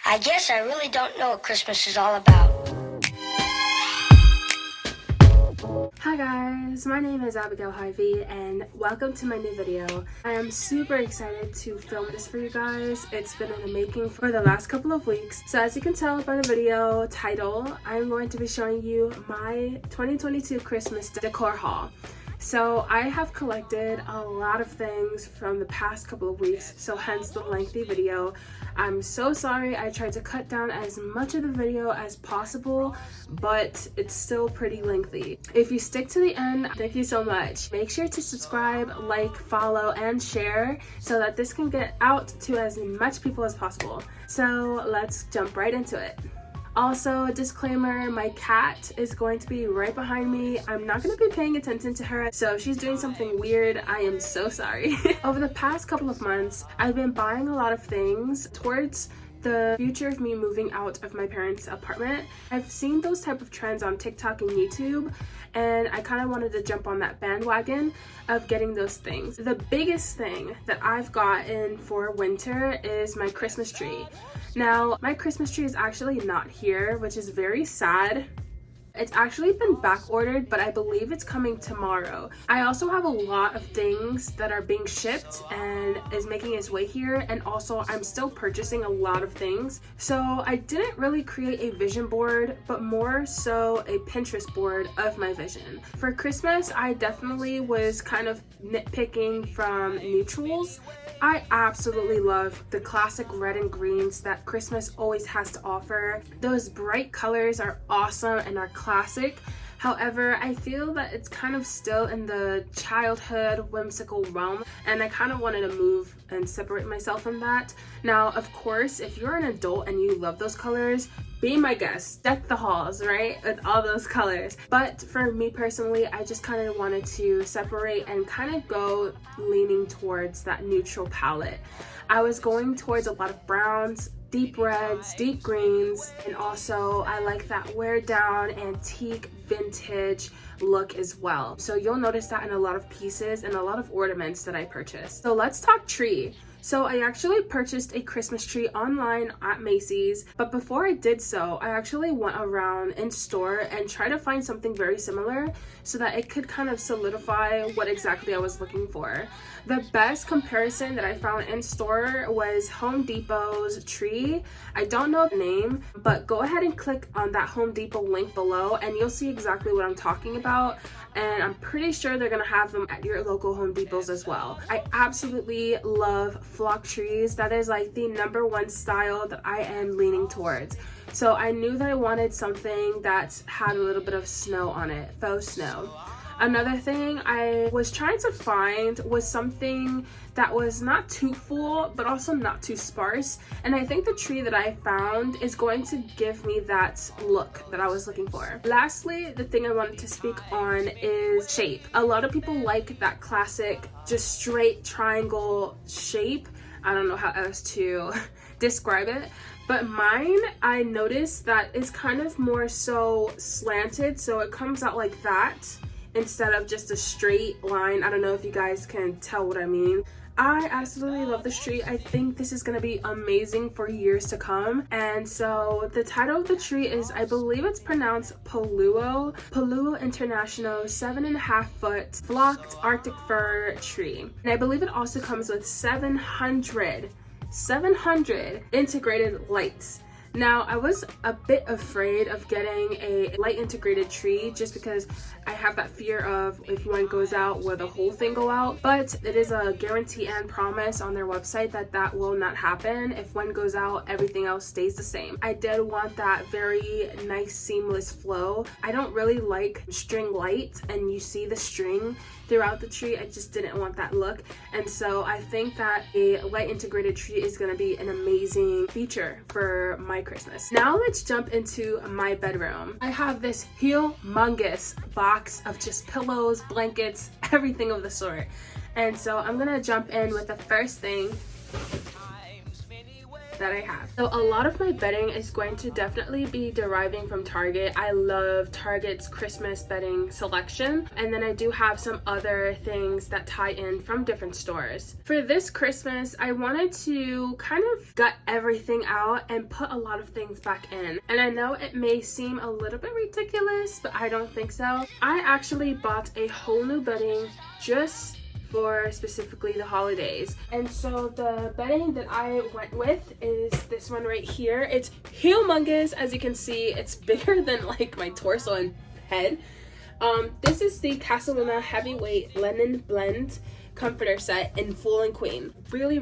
I guess I really don't know what Christmas is all about. Hi guys, my name is Abigail Hy-Vee and welcome to my new video. I am super excited to film this for you guys. It's been in the making for the last couple of weeks. So as you can tell by the video title, I'm going to be showing you my 2022 Christmas decor haul. So I have collected a lot of things from the past couple of weeks, so hence the lengthy video. I'm so sorry. I tried to cut down as much of the video as possible, but it's still pretty lengthy. If you stick to the end, thank you so much. Make sure to subscribe, like, follow, and share so that this can get out to as much people as possible. So let's jump right into it. Also, disclaimer, my cat is going to be right behind me. I'm not going to be paying attention to her, so if she's doing something weird, I am so sorry. Over the past couple of months, I've been buying a lot of things towards the future of me moving out of my parents' apartment. I've seen those type of trends on TikTok and YouTube, and I kind of wanted to jump on that bandwagon of getting those things. The biggest thing that I've gotten for winter is my Christmas tree. Now, my Christmas tree is actually not here, which is very sad. It's actually been back ordered, but I believe it's coming tomorrow. I also have a lot of things that are being shipped and is making its way here, and also I'm still purchasing a lot of things. So I didn't really create a vision board, but more so a Pinterest board of my vision. For Christmas, I definitely was kind of nitpicking from neutrals. I absolutely love the classic red and greens that Christmas always has to offer. Those bright colors are awesome and are classic. However, I feel that it's kind of still in the childhood whimsical realm, and I kind of wanted to move and separate myself from that. Now, of course, if you're an adult and you love those colors, be my guest, deck the halls, right, with all those colors. But for me personally, I just kind of wanted to separate and kind of go leaning towards that neutral palette. I was going towards a lot of browns, deep reds, deep greens, and also I like that wear down antique vintage look as well. So you'll notice that in a lot of pieces and a lot of ornaments that I purchased. So let's talk tree. So I actually purchased a Christmas tree online at Macy's, but before I did so, I actually went around in store and tried to find something very similar so that it could kind of solidify what exactly I was looking for. The best comparison that I found in store was Home Depot's tree. I don't know the name, but go ahead and click on that Home Depot link below and you'll see exactly what I'm talking about. And I'm pretty sure they're gonna have them at your local Home Depots as well. I absolutely love flock trees. That is like the #1 style that I am leaning towards. So I knew that I wanted something that had a little bit of snow on it, faux snow. Another thing I was trying to find was something that was not too full, but also not too sparse. And I think the tree that I found is going to give me that look that I was looking for. Lastly, the thing I wanted to speak on is shape. A lot of people like that classic, just straight triangle shape. I don't know how else to describe it. But mine, I noticed that is kind of more so slanted, so it comes out like that instead of just a straight line. I don't know if you guys can tell what I mean. I absolutely love this tree. I think this is gonna be amazing for years to come. And so the title of the tree is, I believe it's pronounced Paluo International 7.5 foot flocked Arctic fir tree. And I believe it also comes with 700 integrated lights. Now, I was a bit afraid of getting a light integrated tree just because I have that fear of if one goes out, will the whole thing go out? But it is a guarantee and promise on their website that that will not happen. If one goes out, everything else stays the same. I did want that very nice seamless flow. I don't really like string light and you see the string throughout the tree. I just didn't want that look. And so I think that a light integrated tree is gonna be an amazing feature for my Christmas. Now let's jump into my bedroom. I have this humongous box of just pillows, blankets, everything of the sort. And so I'm gonna jump in with the first thing. that I have. So a lot of my bedding is going to definitely be deriving from Target. I love Target's Christmas bedding selection, and then I do have some other things that tie in from different stores. For this Christmas, I wanted to kind of gut everything out and put a lot of things back in. And I know it may seem a little bit ridiculous, but I don't think so. I actually bought a whole new bedding just for specifically the holidays. And so the bedding that I went with is this one right here. It's humongous. As you can see, it's bigger than like my torso and head. This is the Casaluna Heavyweight Linen Blend comforter set in full and queen. Really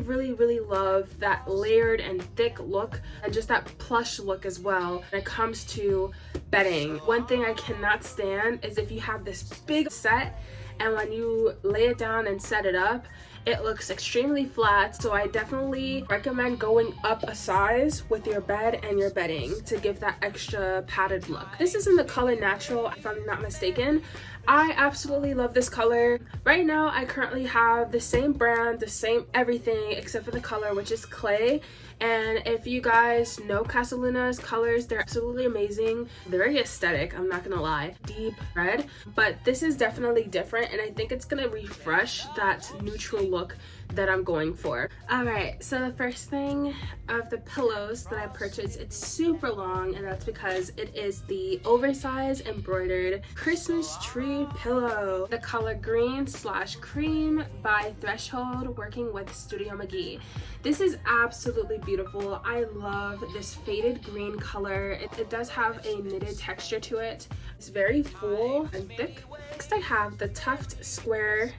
love that layered and thick look and just that plush look as well when it comes to bedding. One thing I cannot stand is if you have this big set and when you lay it down and set it up, it looks extremely flat. So I definitely recommend going up a size with your bed and your bedding to give that extra padded look. This is in the color Natural, if I'm not mistaken. I absolutely love this color. Right now I currently have the same brand, the same everything except for the color, which is clay. And if you guys know Casaluna's colors, they're absolutely amazing. Very aesthetic, I'm not gonna lie. Deep red, but this is definitely different, and I think it's gonna refresh that neutral look that I'm going for. All right, so the first thing of the pillows that I purchased, it's super long, and that's because it is the oversized embroidered Christmas tree pillow. The color green/cream by Threshold, working with Studio McGee. This is absolutely beautiful. I love this faded green color. It does have a knitted texture to it. It's very full and thick. Next I have the Tuft Square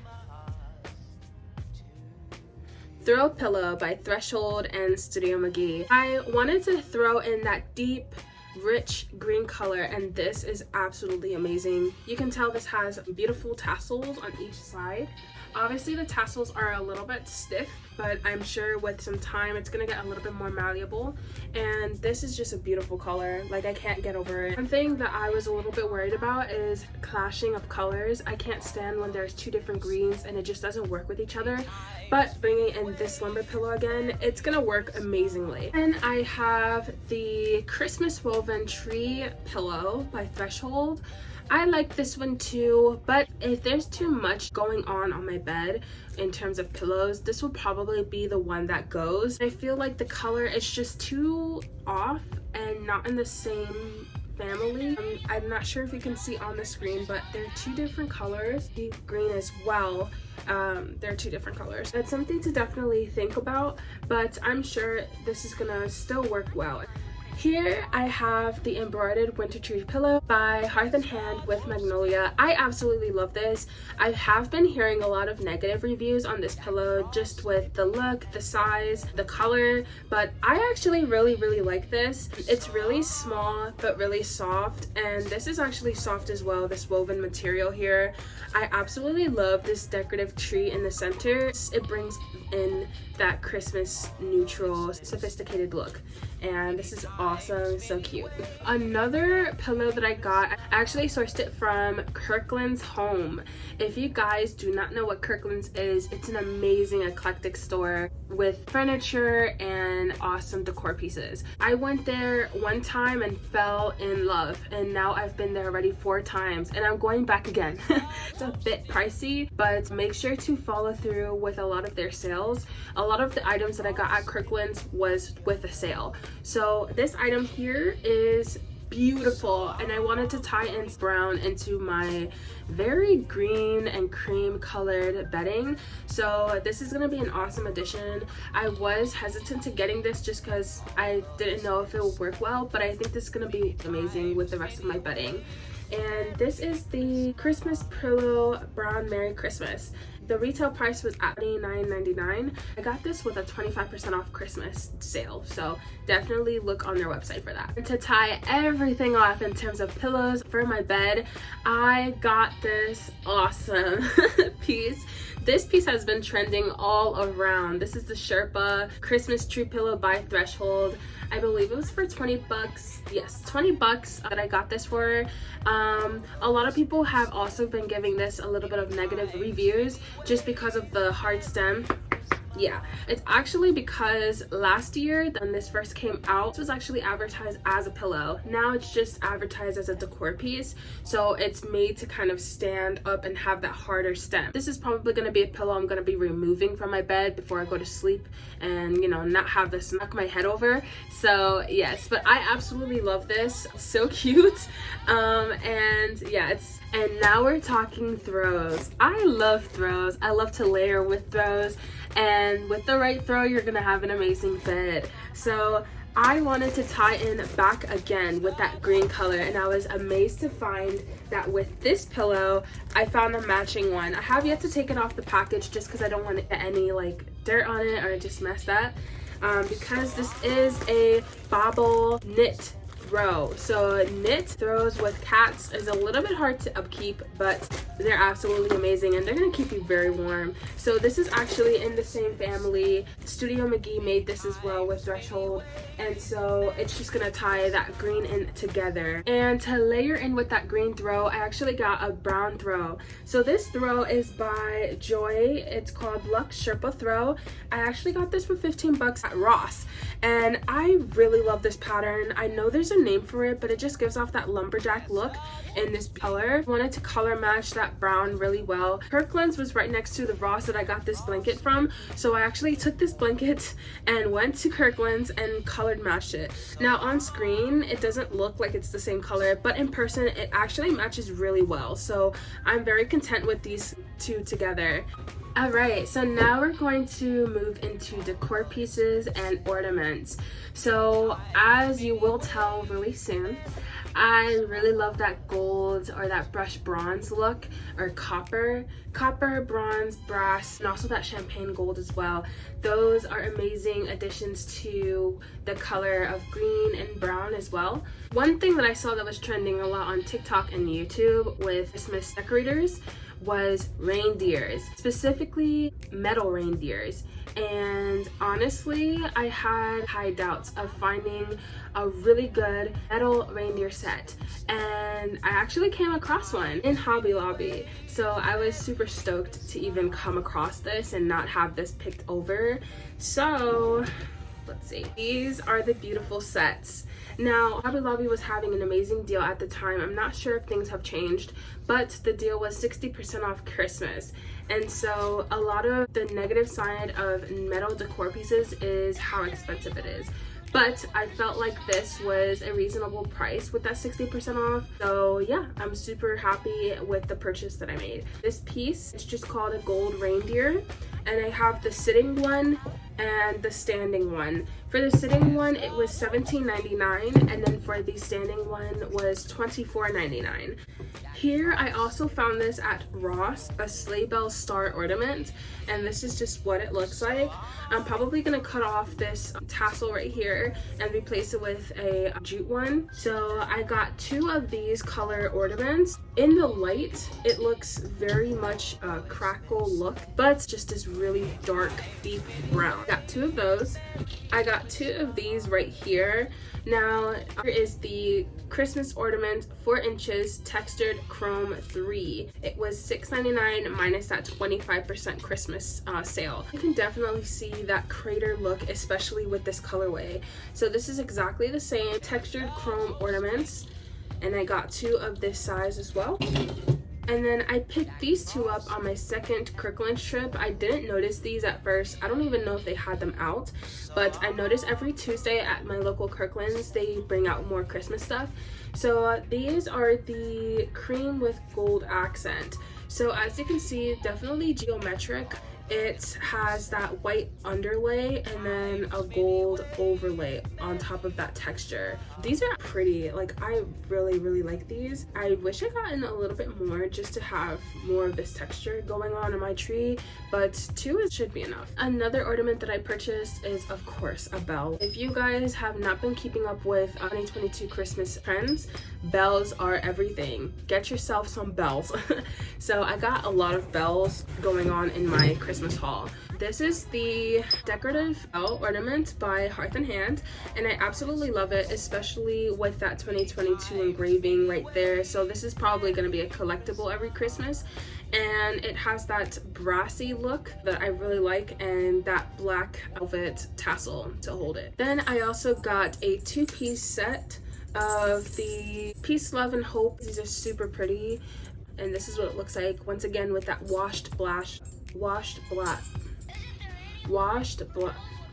Throw Pillow by Threshold and Studio McGee. I wanted to throw in that deep, rich green color, and this is absolutely amazing. You can tell this has beautiful tassels on each side. Obviously the tassels are a little bit stiff, but I'm sure with some time it's gonna get a little bit more malleable, and this is just a beautiful color. Like, I can't get over it. One thing that I was a little bit worried about is clashing of colors. I can't stand when there's two different greens and it just doesn't work with each other, but bringing in this slumber pillow again, it's gonna work amazingly. And I have the Christmas Woven Tree Pillow by Threshold. I like this one too, but if there's too much going on my bed in terms of pillows, this will probably be the one that goes. I feel like the color is just too off and not in the same family. I'm not sure if you can see on the screen, but they're two different colors. Deep green as well. They're two different colors. That's something to definitely think about, but I'm sure this is gonna still work well. Here I have the embroidered winter tree pillow by Hearth and Hand with Magnolia. I absolutely love this. I have been hearing a lot of negative reviews on this pillow just with the look, the size, the color, but I actually really like this. It's really small but really soft, and this is actually soft as well, this woven material here. I absolutely love this decorative tree in the center. It brings in that Christmas neutral, sophisticated look, and this is awesome, so cute. Another pillow that I got, I actually sourced it from Kirkland's Home. If you guys do not know what Kirkland's is, it's an amazing eclectic store with furniture and awesome decor pieces. I went there one time and fell in love, and now I've been there already 4 times and I'm going back again. It's a bit pricey, but make sure to follow through with a lot of their sales. A lot of the items that I got at Kirkland's was with a sale. So this item here is beautiful, and I wanted to tie in brown into my very green and cream colored bedding, so this is gonna be an awesome addition. I was hesitant to getting this just because I didn't know if it would work well, but I think this is gonna be amazing with the rest of my bedding. And this is the Christmas Pillow Brown Merry Christmas. The retail price was at $29.99. I got this with a 25% off Christmas sale, so definitely look on their website for that. And to tie everything off in terms of pillows for my bed, I got this awesome piece. This piece has been trending all around. This is the Sherpa Christmas Tree Pillow by Threshold. I believe it was for 20 bucks. Yes, 20 bucks that I got this for. A lot of people have also been giving this a little bit of negative reviews just because of the hard stem. Yeah, it's actually because last year when this first came out, it was actually advertised as a pillow. Now it's just advertised as a decor piece, so it's made to kind of stand up and have that harder stem. This is probably going to be a pillow I'm going to be removing from my bed before I go to sleep, and you know, not have this knock my head over. So yes, but I absolutely love this. It's so cute. And yeah, and now we're talking throws. I love throws. I love to layer with throws, and with the right throw you're gonna have an amazing bed. So I wanted to tie in back again with that green color, and I was amazed to find that with this pillow I found a matching one. I have yet to take it off the package just because I don't want to get any like dirt on it or just mess that, because this is a bobble knit throw. So knit throws with cats is a little bit hard to upkeep, but they're absolutely amazing, and they're gonna keep you very warm. So this is actually in the same family. Studio McGee made this as well with Threshold, and so it's just gonna tie that green in together. And to layer in with that green throw, I actually got a brown throw. So this throw is by Joy. It's called Luxe Sherpa Throw. I actually got this for 15 bucks at Ross, and I really love this pattern. I know there's a name for it, but it just gives off that lumberjack look in this color. I wanted to color match that brown really well. Kirklands was right next to the Ross that I got this blanket from, so I actually took this blanket and went to Kirklands and colored matched it. Now on screen it doesn't look like it's the same color, but in person it actually matches really well, so I'm very content with these two together. Alright, so now we're going to move into decor pieces and ornaments. So as you will tell really soon, I really love that gold or that brushed bronze look, or copper, bronze, brass, and also that champagne gold as well. Those are amazing additions to the color of green and brown as well. One thing that I saw that was trending a lot on TikTok and YouTube with Christmas decorators was reindeers, specifically metal reindeers. And honestly, I had high doubts of finding a really good metal reindeer set, and I actually came across one in Hobby Lobby. So I was super stoked to even come across this and not have this picked over. So let's see, these are the beautiful sets. Now Hobby Lobby was having an amazing deal at the time. I'm not sure if things have changed, but the deal was 60% off Christmas. And so a lot of the negative side of metal decor pieces is how expensive it is. But I felt like this was a reasonable price with that 60% off. So yeah, I'm super happy with the purchase that I made. This piece is just called a gold reindeer, and I have the sitting one and the standing one. For the sitting one it was $17.99, and then for the standing one was $24.99. Here I also found this at Ross, a sleigh bell star ornament, and this is just what it looks like. I'm probably gonna cut off this tassel right here and replace it with a jute one. So I got two of these color ornaments. In the light it looks very much a crackle look, but just this really dark deep brown. Got two of those. I got two of these right here. Now here is the Christmas ornament 4 inches textured chrome 3. It was $6.99 minus that 25% Christmas sale. You can definitely see that crater look, especially with this colorway. So this is exactly the same textured chrome ornaments, and I got two of this size as well. And then I picked these two up on my second Kirkland trip. I didn't notice these at first. I don't even know if they had them out, but I notice every Tuesday at my local Kirklands they bring out more Christmas stuff. So these are the cream with gold accent. So as you can see, definitely geometric. It has that white underlay and then a gold overlay on top of that texture. These are pretty. Like, I really like these. I wish I gotten a little bit more just to have more of this texture going on in my tree, but two should be enough. Another ornament that I purchased is, of course, a bell. If you guys have not been keeping up with 2022 Christmas trends, bells are everything. Get yourself some bells. So I got a lot of bells going on in my Christmas haul. This is the decorative bell ornament by Hearth and Hand, and I absolutely love it, especially with that 2022 engraving right there. So this is probably going to be a collectible every Christmas. and it has that brassy look that I really like, and that black velvet tassel to hold it. Then I also got a 2-piece set of the Peace, Love, and Hope. These are super pretty, and this is what it looks like once again with that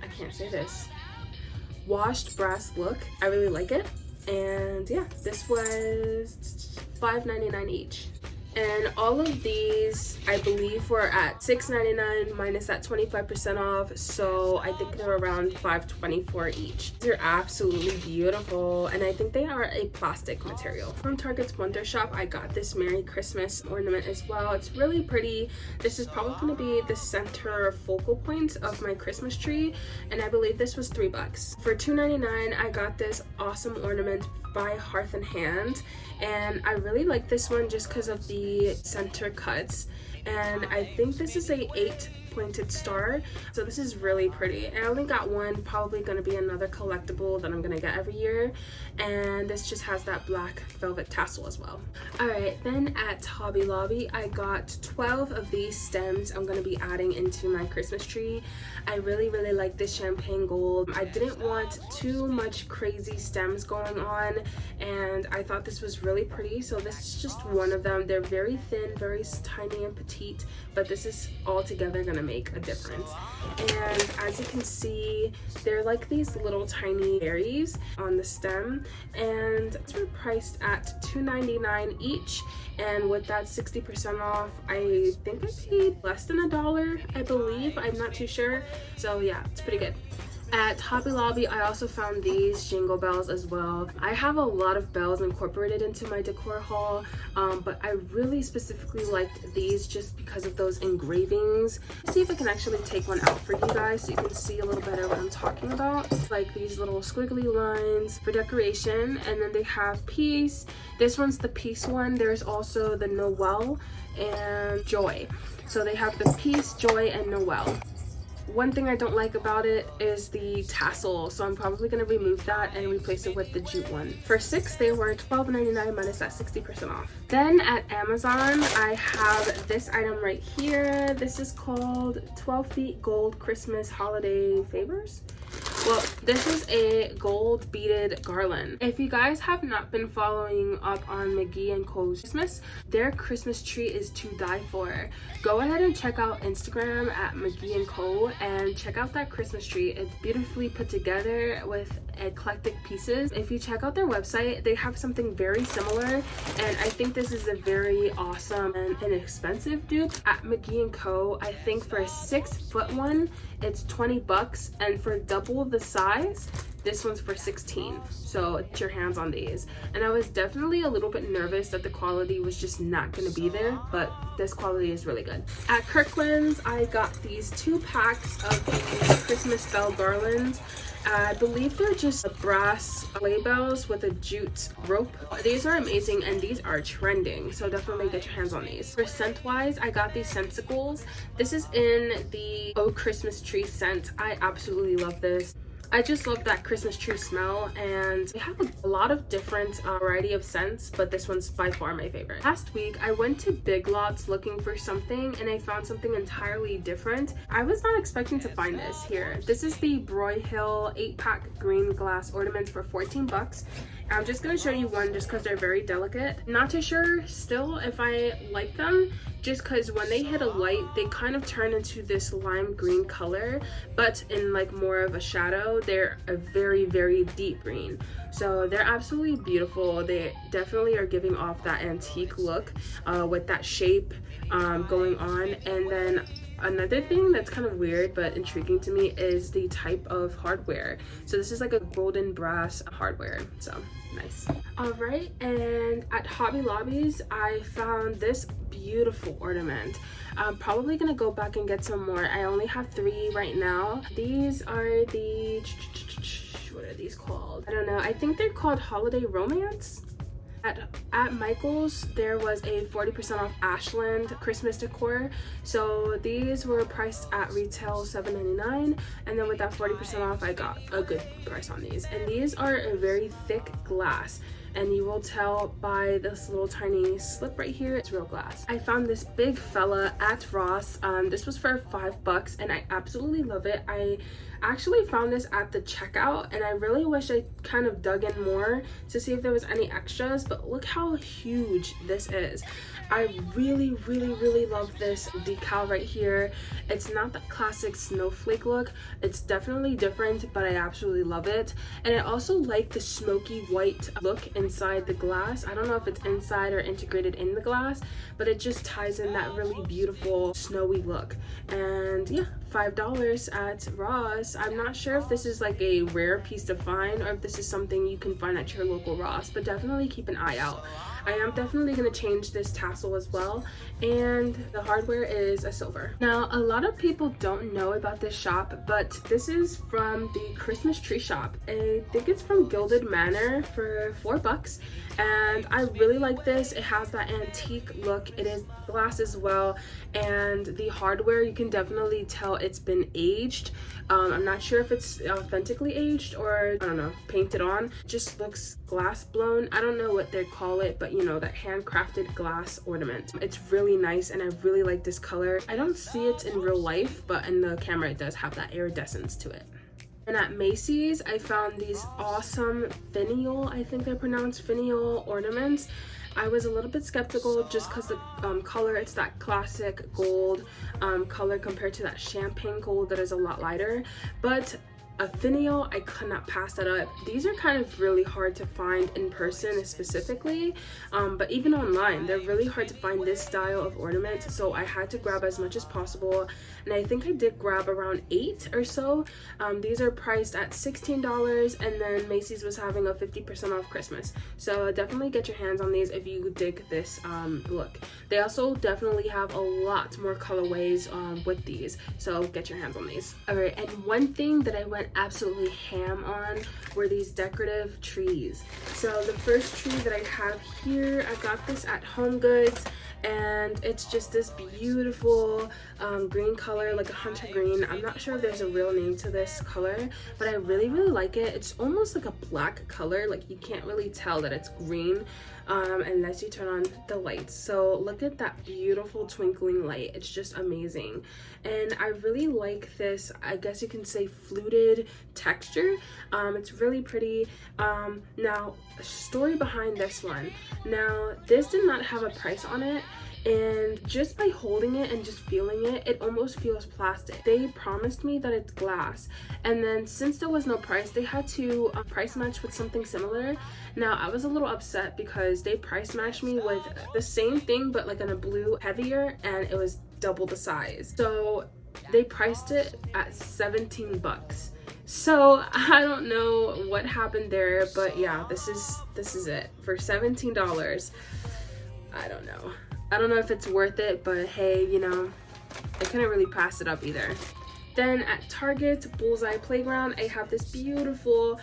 I can't say this, washed brass look. I really like it. And yeah, this was $5.99 each. And all of these, I believe, were at $6.99 minus that 25% off. So I think they're around $5.24 each. They're absolutely beautiful, and I think they are a plastic material. From Target's Wonder Shop, I got this Merry Christmas ornament as well. It's really pretty. This is probably going to be the center focal point of my Christmas tree, and I believe this was $3. For $2.99, I got this awesome ornament by Hearth and Hand, and I really like this one just because of the center cuts, and I think this is a 8 pointed star, so this is really pretty. And I only got one, probably going to be another collectible that I'm going to get every year, and this just has that black velvet tassel as well. Alright, then at Hobby Lobby I got 12 of these stems I'm going to be adding into my Christmas tree. I really like this champagne gold. I didn't want too much crazy stems going on, and I thought this was really pretty, so this is just one of them. They're very thin, very tiny and petite, but this is all together gonna make a difference. And as you can see, they're like these little tiny berries on the stem, and they're priced at $2.99 each, and with that 60% off, I think I paid less than $1, I believe. I'm not too sure, so yeah, it's pretty good. At Hobby Lobby, I also found these jingle bells as well. I have a lot of bells incorporated into my decor haul, but I really specifically liked these just because of those engravings. Let's see if I can actually take one out for you guys so you can see a little better what I'm talking about. Like these little squiggly lines for decoration, and then they have peace. This one's the peace one. There's also the Noel and joy. So they have the peace, joy, and Noel. One thing I don't like about it is the tassel, so I'm probably going to remove that and replace it with the jute one. For 6, they were $12.99 minus that 60% off. Then at Amazon, I have this item right here. This is called 12 Feet Gold Christmas Holiday Favors. Well, this is a gold beaded garland. If you guys have not been following up on McGee & Co.'s Christmas, their Christmas tree is to die for. Go ahead and check out Instagram at McGee & Co. and check out that Christmas tree. It's beautifully put together with eclectic pieces. If you check out their website, they have something very similar, and I think this is a very awesome and inexpensive dupe. At McGee & Co., I think for a 6-foot one, it's $20, and for double the size, this one's for $16. So get your hands on these. And I was definitely a little bit nervous that the quality was just not going to be there, but this quality is really good. At Kirklands, I got these 2 packs of the Christmas bell garlands. I believe they're just brass sleigh bells with a jute rope. These are amazing, and these are trending, so definitely get your hands on these. For scent wise, I got these scentsicles. This is in the Oh Christmas Tree scent. I absolutely love this. I just love that Christmas tree smell, and they have a lot of different variety of scents, but this one's by far my favorite. Last week, I went to Biglots looking for something, and I found something entirely different. I was not expecting to find this here. This is the Broyhill 8-pack green glass ornaments for $14. I'm just going to show you one just because they're very delicate. Not too sure still if I like them, just because when they hit a light, they kind of turn into this lime green color, but in like more of a shadow, they're a very deep green. So they're absolutely beautiful. They definitely are giving off that antique look with that shape going on. And then another thing that's kind of weird but intriguing to me is the type of hardware. So this is like a golden brass hardware, so nice. All right, and at Hobby Lobbies, I found this beautiful ornament. I'm probably gonna go back and get some more. I only have 3 right now. These are the, what are these called? I don't know. I think they're called Holiday Romance. At Michael's, there was a 40% off Ashland Christmas decor. So these were priced at retail $7.99, and then with that 40% off, I got a good price on these. And these are a very thick glass. and you will tell by this little tiny slip right here, it's real glass. I found this big fella at Ross. This was for $5 and I absolutely love it. I actually found this at the checkout and I really wish I kind of dug in more to see if there was any extras, but look how huge this is. I really love this decal right here. It's not the classic snowflake look. It's definitely different, but I absolutely love it. And I also like the smoky white look inside the glass. I don't know if it's inside or integrated in the glass, but it just ties in that really beautiful snowy look. And yeah, $5 at Ross. I'm not sure if this is like a rare piece to find or if this is something you can find at your local Ross, but definitely keep an eye out. I am definitely going to change this tassel as well, and the hardware is a silver. Now, a lot of people don't know about this shop, but this is from the Christmas tree shop. I think it's from Gilded Manor for $4, and I really like this. It has that antique look. It is glass as well, and the hardware, you can definitely tell it's been aged. I'm not sure if it's authentically aged or, I don't know, painted on. It just looks glass blown. I don't know what they call it, but you know, that handcrafted glass ornament. It's really nice and I really like this color. I don't see it in real life, but in the camera it does have that iridescence to it. And at Macy's, I found these awesome finial, I think they're pronounced finial ornaments. I was a little bit skeptical just because the color, it's that classic gold color compared to that champagne gold that is a lot lighter, but a finial, I could not pass that up. These are kind of really hard to find in person specifically, but even online they're really hard to find this style of ornament, so I had to grab as much as possible, and I think I did grab around 8 or so. These are priced at $16, and then Macy's was having a 50% off Christmas, so definitely get your hands on these if you dig this look. They also definitely have a lot more colorways with these, so get your hands on these. All right, and one thing that I went absolutely ham on were these decorative trees. So the first tree that I have here, I got this at Home Goods, and it's just this beautiful green color, like a hunter green. I'm not sure if there's a real name to this color, but I really like it. It's almost like a black color, like you can't really tell that it's green unless you turn on the lights. So look at that beautiful twinkling light. It's just amazing, and I really like this, I guess you can say, fluted texture. It's really pretty. Now, a story behind this one. Now, this did not have a price on it, and just by holding it and just feeling it, it almost feels plastic. They promised me that it's glass, and then since there was no price, they had to price match with something similar. Now, I was a little upset because they price matched me with the same thing but like in a blue heavier, and it was double the size. So they priced it at $17. So I don't know what happened there, but yeah, this is it for $17. I don't know if it's worth it, but hey, you know, I couldn't really pass it up either. Then at Target Bullseye Playground, I have this beautiful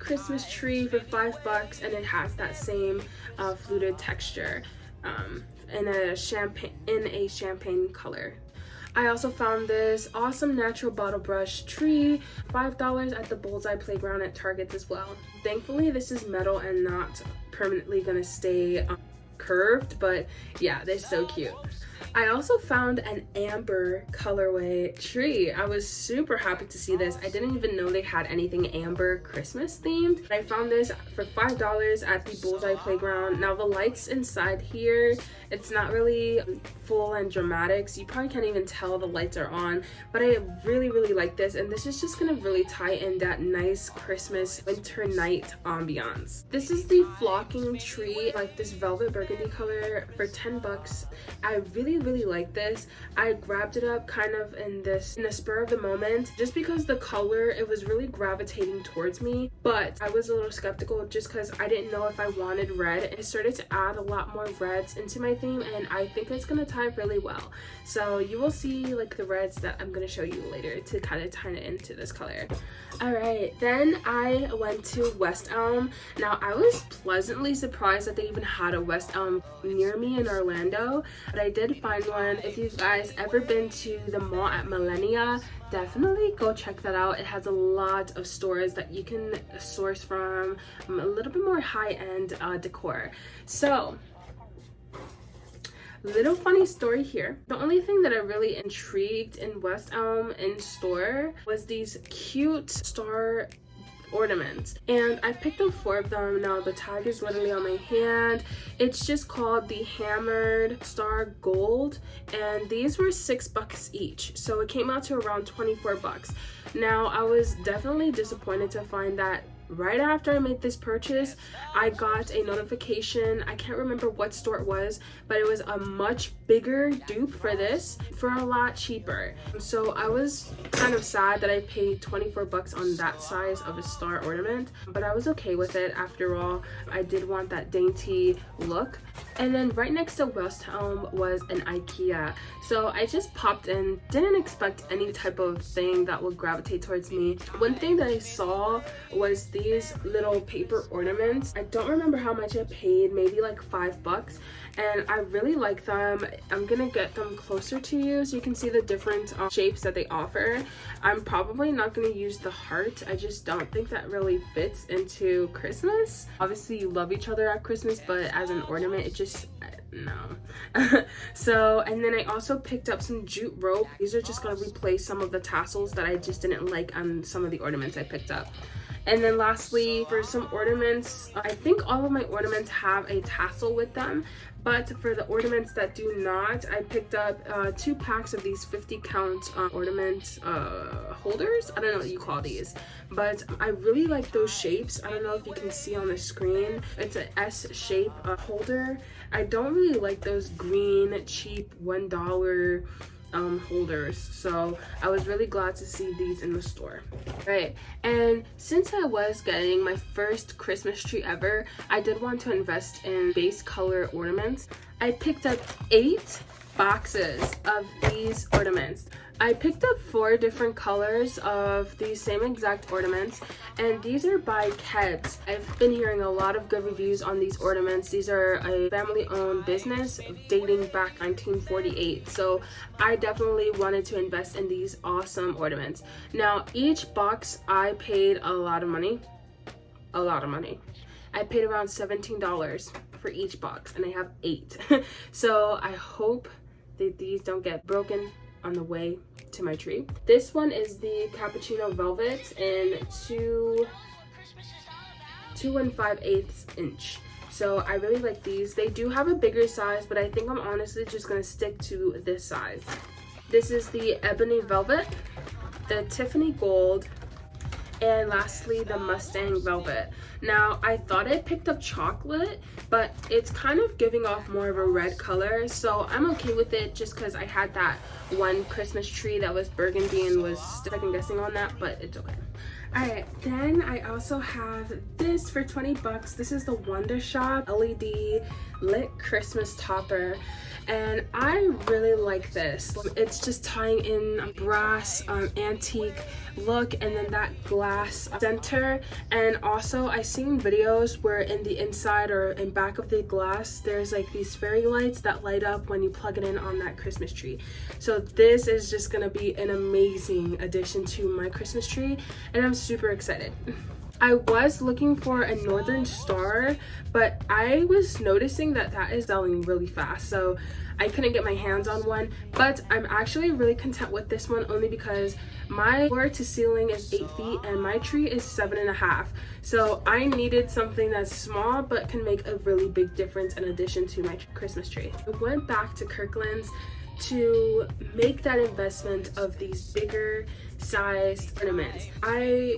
Christmas tree for $5, and it has that same fluted texture in a champagne color. I also found this awesome natural bottle brush tree, $5 at the Bullseye Playground at Target as well. Thankfully, this is metal and not permanently gonna stay curved, but yeah, they're so cute. I also found an amber colorway tree. I was super happy to see this. I didn't even know they had anything amber Christmas themed. I found this for $5 at the Bullseye Playground. Now the lights inside here, it's not really full and dramatic, so you probably can't even tell the lights are on, but I really like this, and this is just gonna really tie in that nice Christmas winter night ambiance. This is the flocking tree, like this velvet burgundy color, for $10. I really like this. I grabbed it up kind of in the spur of the moment just because the color, it was really gravitating towards me, but I was a little skeptical just because I didn't know if I wanted red. I started to add a lot more reds into my theme, and I think it's gonna tie really well. So you will see like the reds that I'm gonna show you later to kind of tie it into this color. All right, then I went to West Elm. Now I was pleasantly surprised that they even had a West Elm near me in Orlando, but I did find find one. If you guys ever been to the mall at Millennia, definitely go check that out. It has a lot of stores that you can source from, a little bit more high-end decor. So little funny story here. The only thing that I really intrigued in West Elm in store was these cute star ornaments, and I picked up 4 of them. Now the tag is literally on my hand. It's just called the Hammered Star Gold, and these were $6 each, so it came out to around 24 bucks. Now I was definitely disappointed to find that right after I made this purchase, I got a notification. I can't remember what store it was, but it was a much bigger dupe for this for a lot cheaper. So I was kind of sad that I paid 24 bucks on that size of a star ornament, but I was okay with it. After all, I did want that dainty look. And then right next to West Elm was an IKEA. So I just popped in, didn't expect any type of thing that would gravitate towards me. One thing that I saw was these little paper ornaments. I don't remember how much I paid, maybe like $5, and I really like them. I'm gonna get them closer to you so you can see the different shapes that they offer. I'm probably not gonna use the heart. I just don't think that really fits into Christmas. Obviously you love each other at Christmas, but as an ornament it just no. So, and then I also picked up some jute rope. These are just gonna replace some of the tassels that I just didn't like on some of the ornaments I picked up. And then lastly, for some ornaments, I think all of my ornaments have a tassel with them, but for the ornaments that do not, I picked up 2 packs of these 50 count ornament holders. I don't know what you call these, but I really like those shapes. I don't know if you can see on the screen. It's an S shape holder. I don't really like those green cheap $1 holders, so I was really glad to see these in the store. Right, and since I was getting my first Christmas tree ever, I did want to invest in base color ornaments. I picked up 8 boxes of these ornaments. I picked up 4 different colors of these same exact ornaments, and these are by Keds. I've been hearing a lot of good reviews on these ornaments. These are a family-owned business dating back 1948, so I definitely wanted to invest in these awesome ornaments. Now, each box I paid a lot of money. I paid around $17 for each box, and I have 8. So I hope that these don't get broken on the way to my tree. This one is the cappuccino velvet in 2 5/8 inch. So I really like these. They do have a bigger size, but I think I'm honestly just gonna stick to this size. This is the ebony velvet, the Tiffany gold, and lastly the Mustang velvet. Now I thought I picked up chocolate, but it's kind of giving off more of a red color, so I'm okay with it just because I had that one Christmas tree that was burgundy and was second guessing on that, but it's okay. Alright, then I also have this for 20 bucks. This is the Wonder Shop LED lit Christmas topper, and I really like this. It's just tying in a brass antique look, and then that glass center. And also I've seen videos where in the inside or in back of the glass there's like these fairy lights that light up when you plug it in on that Christmas tree. So this is just gonna be an amazing addition to my Christmas tree, and I'm super excited. I was looking for a Northern Star, but I was noticing that that is selling really fast, so I couldn't get my hands on one. But I'm actually really content with this one, only because my floor to ceiling is 8 feet and my tree is 7.5. So I needed something that's small but can make a really big difference in addition to my Christmas tree. I went back to Kirklands to make that investment of these bigger sized ornaments. I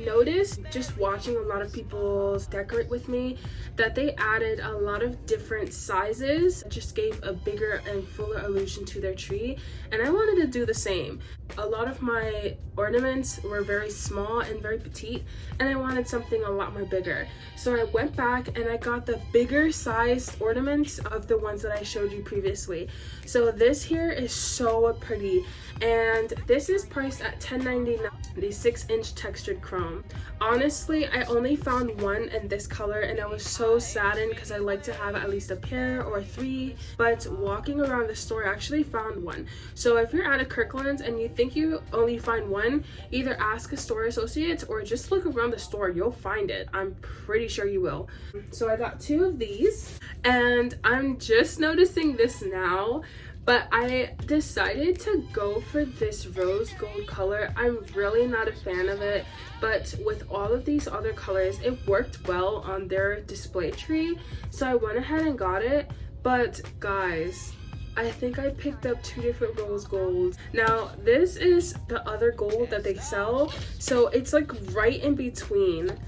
noticed just watching a lot of people decorate with me that they added a lot of different sizes, just gave a bigger and fuller illusion to their tree, and I wanted to do the same. A lot of my ornaments were very small and very petite, and I wanted something a lot more bigger. So I went back and I got the bigger sized ornaments of the ones that I showed you previously. So this here is so pretty, and this is priced at $10.99. The 6-inch textured chrome. Honestly, I only found one in this color and I was so saddened because I like to have at least a pair or 3, but walking around the store I actually found one. So if you're at a Kirklands and you think you only find one, either ask a store associate or just look around the store, you'll find it. I'm pretty sure you will. So I got 2 of these and I'm just noticing this now, but I decided to go for this rose gold color. I'm really not a fan of it, but with all of these other colors, it worked well on their display tree. So I went ahead and got it. But guys, I think I picked up 2 different rose golds. Now, this is the other gold that they sell. So it's like right in between.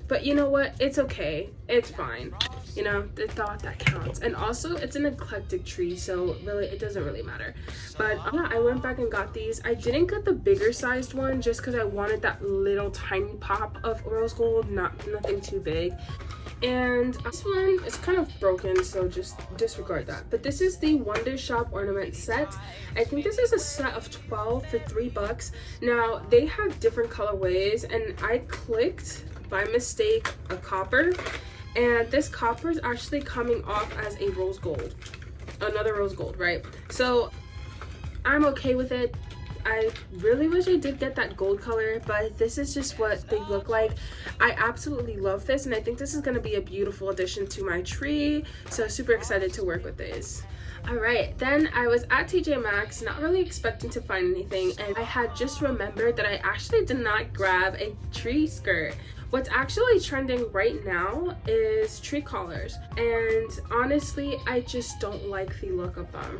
But you know what? It's okay. It's fine. You know, the thought that counts. And also, it's an eclectic tree, so really, it doesn't really matter. But yeah, I went back and got these. I didn't get the bigger sized one just because I wanted that little tiny pop of rose gold, nothing too big. And this one is kind of broken, so just disregard that. But this is the Wonder Shop ornament set. I think this is a set of 12 for $3. Now, they have different colorways, and I clicked by mistake a copper, and this copper is actually coming off as a rose gold, another rose gold, right? So I'm okay with it. I really wish I did get that gold color, but this is just what they look like. I absolutely love this, and I think this is going to be a beautiful addition to my tree, so super excited to work with this. Alright, then I was at TJ Maxx, not really expecting to find anything, and I had just remembered that I actually did not grab a tree skirt. What's actually trending right now is tree collars, and honestly, I just don't like the look of them.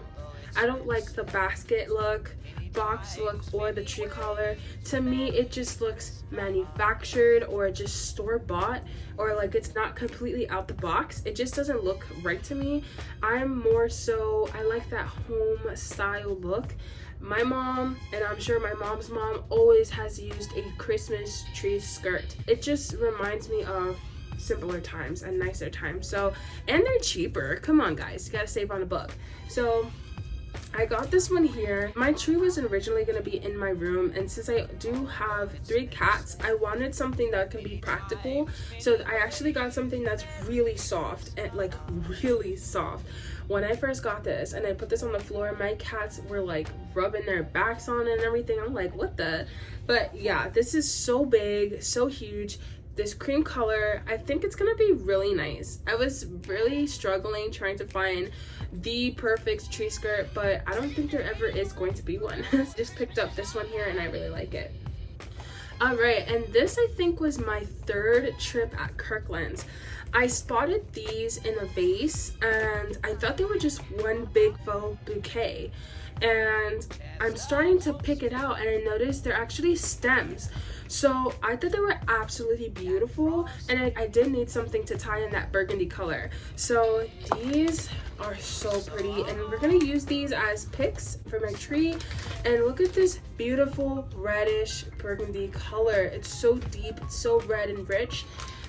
I don't like the basket look, box look, or the tree collar. To me, it just looks manufactured or just store-bought, or like it's not completely out the box. It just doesn't look right to me. I'm more so, I like that home style look. My mom, and I'm sure my mom's mom, always has used a Christmas tree skirt. It just reminds me of simpler times and nicer times. So, and they're cheaper. Come on guys, you gotta save on a book. So I got this one here. My tree was originally going to be in my room, and since I do have 3 cats, I wanted something that can be practical. So I actually got something that's really soft, and like really soft. When I first got this and I put this on the floor, my cats were like rubbing their backs on it and everything. I'm like, what the? But yeah, this is so big, so huge. This cream color, I think it's gonna be really nice. I was really struggling trying to find the perfect tree skirt, but I don't think there ever is going to be one. Just picked up this one here and I really like it. Alright, and this I think was my 3rd trip at Kirklands. I spotted these in a vase and I thought they were just one big faux bouquet. And I'm starting to pick it out and I noticed they're actually stems. So I thought they were absolutely beautiful, and I did need something to tie in that burgundy color. So these are so pretty, and we're gonna use these as picks for my tree. And look at this beautiful reddish burgundy color. It's so deep, it's so red and rich,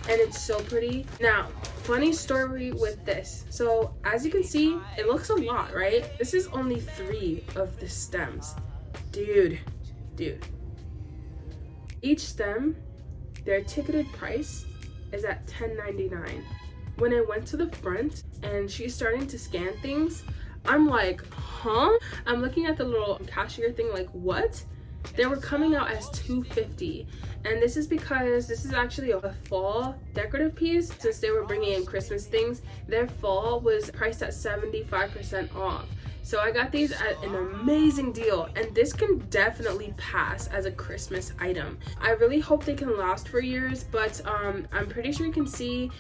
and it's so pretty. Now, funny story with this. So as you can see, it looks a lot, right? This is only 3 of the stems. Dude. Each stem, their ticketed price is at $10.99. When I went to the front and she's starting to scan things, I'm like, huh? I'm looking at the little cashier thing like, what? They were coming out as $2.50, and this is because this is actually a fall decorative piece. Since they were bringing in Christmas things, their fall was priced at 75% off. So I got these at an amazing deal, and this can definitely pass as a Christmas item. I really hope they can last for years, but I'm pretty sure you can see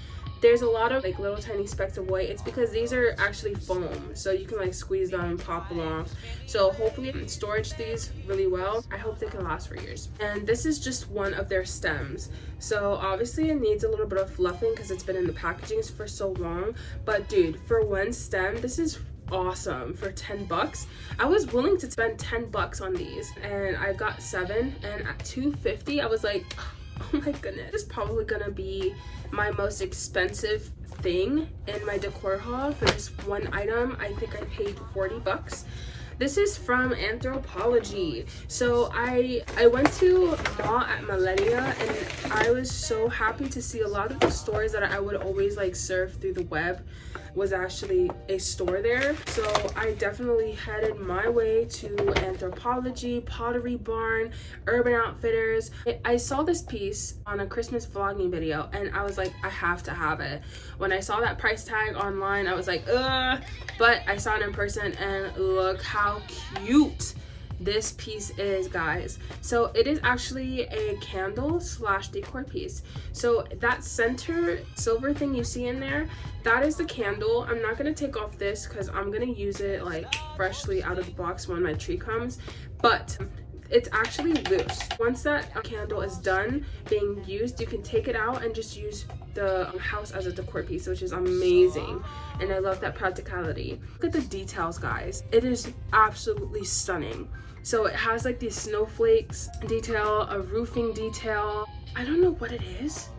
there's a lot of like little tiny specks of white. It's because these are actually foam, so you can like squeeze them and pop them off. So hopefully you can storage these really well. I hope they can last for years. And this is just one of their stems. So obviously it needs a little bit of fluffing because it's been in the packaging for so long. But dude, for one stem, this is awesome. For $10, I was willing to spend $10 on these, and I got 7, and at $2.50 I was like, oh my goodness, this is probably gonna be my most expensive thing in my decor haul. For this one item, I think I paid $40. This is from Anthropologie. So I went to mall at Millennia, and I was so happy to see a lot of the stores that I would always like surf through the web was actually a store there. So I definitely headed my way to Anthropologie, Pottery Barn, Urban Outfitters. I saw this piece on a Christmas vlogging video and I was like, I have to have it. When I saw that price tag online, I was like, ugh, but I saw it in person and look how cute this piece is, guys. So it is actually a candle slash decor piece. So that center silver thing you see in there, that is the candle. I'm not gonna take off this because I'm gonna use it like freshly out of the box when my tree comes, but it's actually loose. Once that candle is done being used, you can take it out and just use the house as a decor piece, which is amazing, and I love that practicality. Look at the details, guys. It is absolutely stunning. So it has like these snowflakes detail, a roofing detail. I don't know what it is,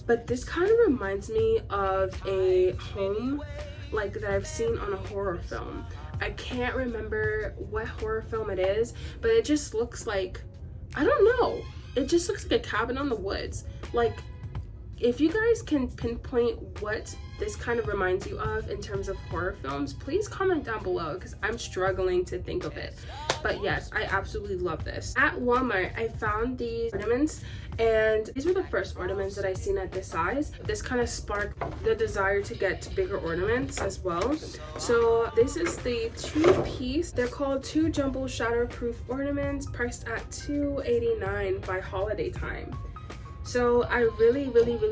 but this kind of reminds me of a home like that I've seen on a horror film. I can't remember what horror film it is, but it just looks like, I don't know, it just looks like a cabin on the woods. Like, if you guys can pinpoint what this kind of reminds you of in terms of horror films, please comment down below because I'm struggling to think of it. But yes, I absolutely love this. At Walmart, I found these ornaments, and these were the first ornaments that I seen at this size. This kind of sparked the desire to get bigger ornaments as well. So this is the 2-piece. They're called 2 jumbo shatterproof ornaments, priced at $2.89 by holiday time. So I really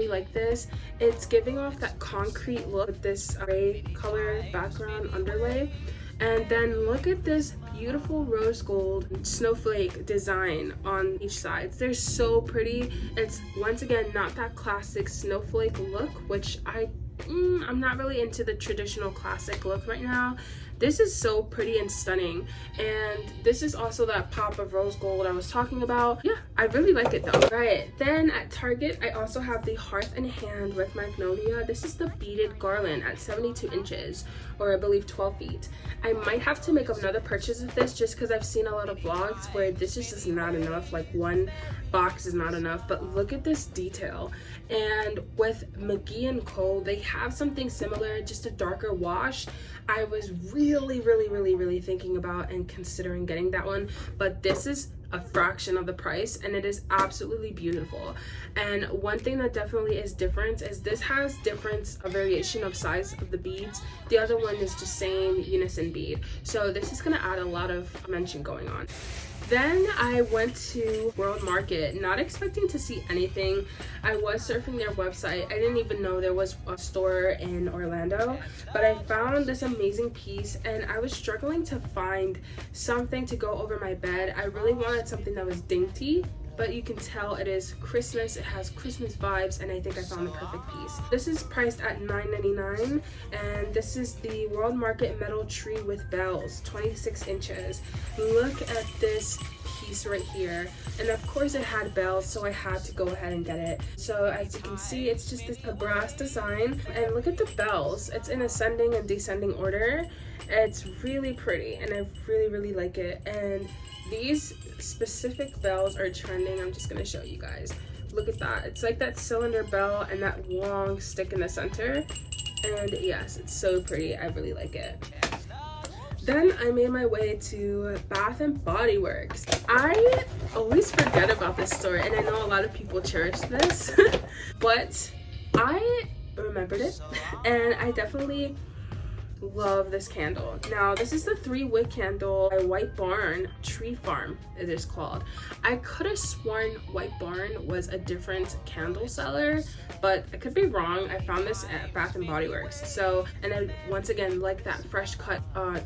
like this. It's giving off that concrete look with this gray color background underlay. And then look at this beautiful rose gold snowflake design on each side. They're so pretty. It's once again not that classic snowflake look, which I'm not really into the traditional classic look right now. This is so pretty and stunning, and this is also that pop of rose gold I was talking about. Yeah, I really like it though. Right, then at Target, I also have the Hearth in Hand with Magnolia. This is the beaded garland at 72 inches, or I believe 12 feet. I might have to make another purchase of this just because I've seen a lot of vlogs where this is just not enough, like one box is not enough, but look at this detail. And with McGee & Co, they have something similar, just a darker wash. I was really thinking about and considering getting that one, but this is a fraction of the price and it is absolutely beautiful. And one thing that definitely is different is this has a variation of size of the beads. The other one is just same unison bead, so this is going to add a lot of dimension going on. Then I went to WorldMarket, not expecting to see anything. I was surfing their website. I didn't even know there was a store in Orlando, but I found this amazing piece and I was struggling to find something to go over my bed. I really wanted something that was dainty, but you can tell it is Christmas. It has Christmas vibes, and I think I found the perfect piece. This is priced at $9.99, and this is the WorldMarket metal tree with bells, 26 inches. Look at this piece right here, and of course it had bells, so I had to go ahead and get it. So as you can see, it's just this brass design, and look at the bells. It's in ascending and descending order. It's really pretty, and I really like it. And these specific bells are trending. I'm just gonna show you guys. Look at that. It's like that cylinder bell and that long stick in the center. And yes, it's so pretty. I really like it. Then I made my way to Bath and Body Works. I always forget about this store, and I know a lot of people cherish this, but I remembered it, and I definitely love this candle. Now this is the 3-wick candle by White Barn Tree Farm, it is called. I could have sworn White Barn was a different candle seller, but I could be wrong. I found this at Bath and Body Works. So, and I once again like that fresh cut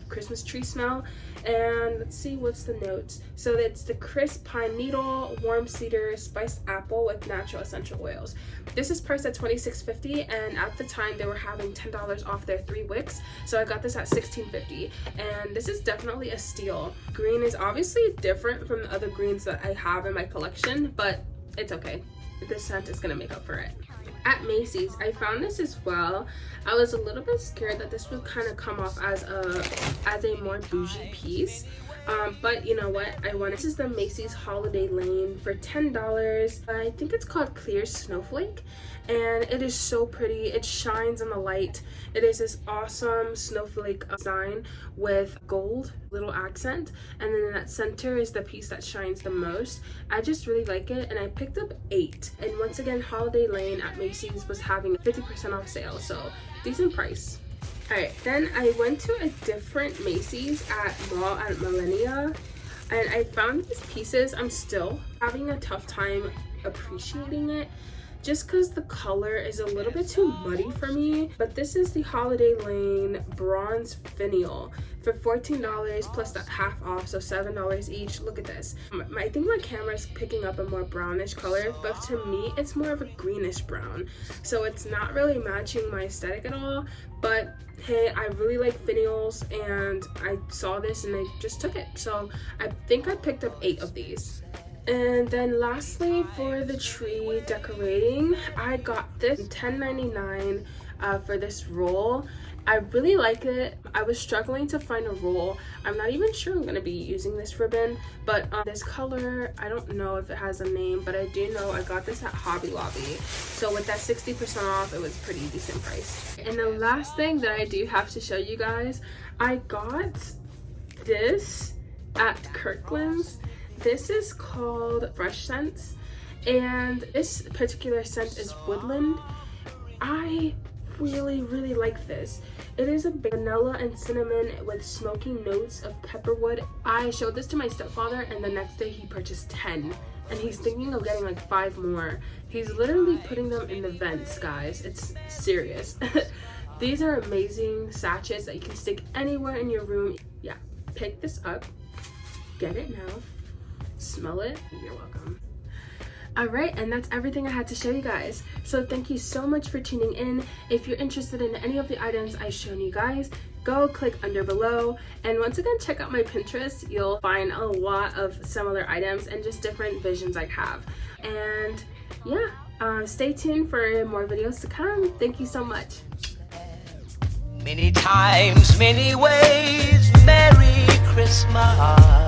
Christmas tree smell. And let's see, what's the notes? So it's the crisp pine needle, warm cedar, spiced apple with natural essential oils. This is priced at $26.50, and at the time they were having $10 off their 3 wicks. So I got this at $16.50, and this is definitely a steal. Green is obviously different from the other greens that I have in my collection, but it's okay. This scent is gonna make up for it. at Macy's. I found this as well. I was a little bit scared that this would kind of come off as a more bougie piece. But you know what, I wanted. This is the Macy's Holiday Lane for $10. I think it's called Clear Snowflake, and it is so pretty. It shines in the light. It is this awesome snowflake design with gold little accent, and then in that center is the piece that shines the most. I just really like it, and I picked up 8. And once again, Holiday Lane at Macy's was having a 50% off sale, so decent price. Alright, then I went to a different Macy's at Yall at Millennia, and I found these pieces. I'm still having a tough time appreciating it just because the color is a little bit too muddy for me. But this is the Holiday Lane Bronze Finial for $14 plus that half off, so $7 each. Look at this. I think my camera is picking up a more brownish color, but to me it's more of a greenish brown, so it's not really matching my aesthetic at all. But hey, I really like finials, and I saw this and I just took it, so I think I picked up 8 of these. And then lastly, for the tree decorating, I got this $10.99 for this roll. I really like it. I was struggling to find a roll. I'm not even sure I'm going to be using this ribbon, but this color, I don't know if it has a name, but I do know I got this at Hobby Lobby. So with that 60% off, it was pretty decent price. And the last thing that I do have to show you guys, I got this at Kirklands. This is called Fresh Scents, and this particular scent is Woodland. I really like this. It is a vanilla and cinnamon with smoky notes of pepperwood. I showed this to my stepfather, and the next day he purchased 10, and he's thinking of getting like 5 more. He's literally putting them in the vents, guys. It's serious. These are amazing sachets that you can stick anywhere in your room. Yeah, pick this up, get it now, smell it, you're welcome. Alright, and that's everything I had to show you guys. So thank you so much for tuning in. If you're interested in any of the items I've shown you guys, go click under below. And once again, check out my Pinterest. You'll find a lot of similar items and just different visions I have. And yeah, stay tuned for more videos to come. Thank you so much. Many times, many ways, Merry Christmas.